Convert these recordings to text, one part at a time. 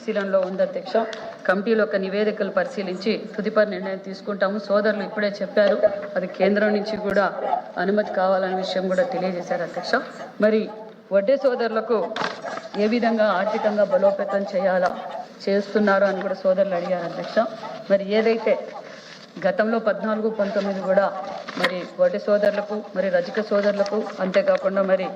పరిశీలనలో ఉంది అధ్యక్ష. కమిటీలో ఒక నివేదికలు పరిశీలించి తుదిపరి నిర్ణయం తీసుకుంటాము. సోదరులు ఇప్పుడే చెప్పారు, అది కేంద్రం నుంచి కూడా అనుమతి కావాలనే విషయం కూడా తెలియజేశారు అధ్యక్ష. మరి వడ్డే సోదరులకు ఏ విధంగా ఆర్థికంగా బలోపేతం చేస్తున్నారు అని కూడా సోదరులు అడిగారు అధ్యక్ష. మరి ఏదైతే గతంలో 14-19 కూడా మరి వడ్డే సోదరులకు మరి రజక సోదరులకు అంతేకాకుండా మరి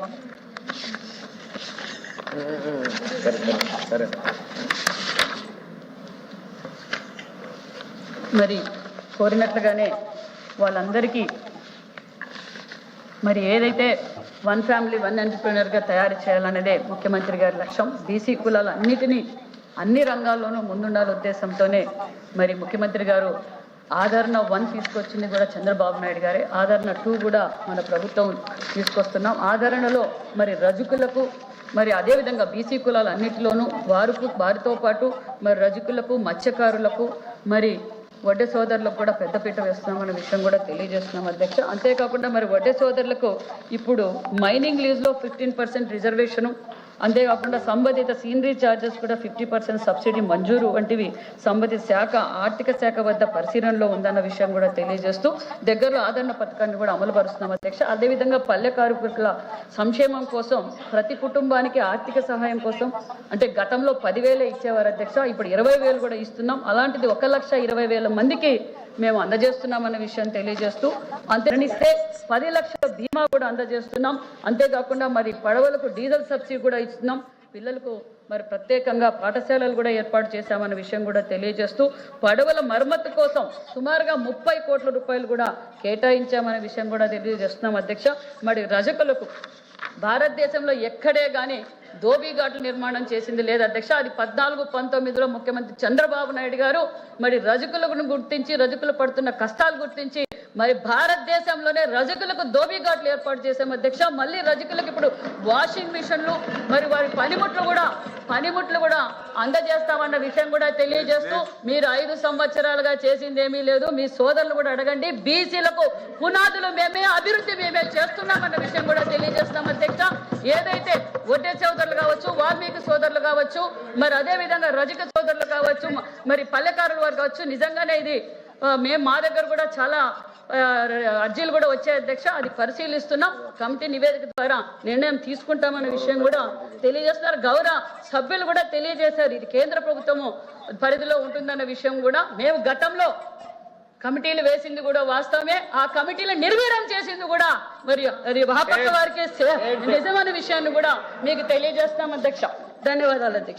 కోరినట్లుగానే వాళ్ళందరికీ మరి ఏదైతే వన్ ఫ్యామిలీ వన్ ఎంటర్‌ప్రెన్యూర్‌గా తయారు చేయాలనేదే ముఖ్యమంత్రి గారి లక్ష్యం. బీసీ కులాలు అన్ని రంగాల్లోనూ ముందుండాల ఉద్దేశంతోనే మరి ముఖ్యమంత్రి గారు ఆదరణ 1 తీసుకొచ్చింది కూడా చంద్రబాబు నాయుడు గారే. ఆదరణ 2 కూడా మన ప్రభుత్వం తీసుకొస్తున్నాం. ఆదరణలో మరి రజకులకు మరి అదేవిధంగా బీసీ కులాలు అన్నిటిలోనూ వారితో పాటు మరి రజకులకు మత్స్యకారులకు మరి వడ్డే సోదరులకు కూడా పెద్దపీట వేస్తున్నామన్న విషయం కూడా తెలియజేస్తున్నాం అధ్యక్ష. అంతేకాకుండా మరి వడ్డే సోదరులకు ఇప్పుడు మైనింగ్ లీజ్లో 15% రిజర్వేషను, అంతేకాకుండా సంబంధిత సీనరీ ఛార్జెస్ కూడా 50% సబ్సిడీ మంజూరు వంటివి సంబంధిత శాఖ ఆర్థిక శాఖ వద్ద పరిశీలనలో ఉందన్న విషయం కూడా తెలియజేస్తూ దగ్గరలో ఆదరణ పథకాన్ని కూడా అమలు పరుస్తున్నాం అధ్యక్ష. అదేవిధంగా పల్లె కార్మికుల సంక్షేమం కోసం ప్రతి కుటుంబానికి ఆర్థిక సహాయం కోసం అంటే గతంలో 10,000 ఇచ్చేవారు అధ్యక్ష, ఇప్పుడు 20,000 కూడా ఇస్తున్నాం. అలాంటిది 1,20,000 మందికి మేము అందజేస్తున్నామన్న విషయం తెలియజేస్తూ అంతేనిస్తే 10 లక్షల బీమా కూడా అందజేస్తున్నాం. అంతేకాకుండా మరి పడవలకు డీజిల్ సబ్సిడీ కూడా ఇస్తున్నాం. పిల్లలకు మరి ప్రత్యేకంగా పాఠశాలలు కూడా ఏర్పాటు చేశామన్న విషయం కూడా తెలియజేస్తూ పడవల మరమ్మతు కోసం సుమారుగా 30 కోట్ల రూపాయలు కూడా కేటాయించామనే విషయం కూడా తెలియజేస్తున్నాం అధ్యక్ష. మరి రజకులకు భారతదేశంలో ఎక్కడే కానీ ధోబీఘాట్లు నిర్మాణం చేసింది లేదు అధ్యక్ష. అది 14-19లో ముఖ్యమంత్రి చంద్రబాబు నాయుడు గారు మరి రజకులను గుర్తించి రజకులు పడుతున్న కష్టాలు గుర్తించి మరి భారతదేశంలోనే రజకులకు ధోబీఘాట్లు ఏర్పాటు చేశాం అధ్యక్ష. మళ్ళీ రజకులకు ఇప్పుడు వాషింగ్ మిషన్లు మరి వారి పనిముట్లు కూడా అందజేస్తామన్న విషయం కూడా తెలియజేస్తూ మీరు 5 సంవత్సరాలుగా చేసింది ఏమీ లేదు, మీ సోదరులు కూడా అడగండి. బీసీలకు పునాదులు మేమే, అభివృద్ధి మేమే చేస్తున్నామన్న విషయం కూడా తెలియజేస్తాం అధ్యక్ష. ఏదైతే వడ్డే సోదరులు కావచ్చు, వాల్మీకి సోదరులు కావచ్చు, మరి అదేవిధంగా రజక సోదరులు కావచ్చు, మరి పల్లెకారుల వారు కావచ్చు, నిజంగానే ఇది మా దగ్గర కూడా చాలా అర్జీలు కూడా వచ్చాయి అధ్యక్ష. అది పరిశీలిస్తున్నాం. కమిటీ నివేదిక ద్వారా నిర్ణయం తీసుకుంటామన్న విషయం కూడా తెలియజేస్తున్నారు. గౌరవ సభ్యులు కూడా తెలియజేశారు, ఇది కేంద్ర ప్రభుత్వము పరిధిలో ఉంటుందన్న విషయం కూడా. మేము గతంలో కమిటీలు వేసింది కూడా వాస్తవమే, ఆ కమిటీలు నిర్వీర్యం చేసింది కూడా మరి అది వాపక్క వారికి నిజమైన విషయాన్ని కూడా మీకు తెలియజేస్తాం అధ్యక్ష. ధన్యవాదాలు అధ్యక్ష.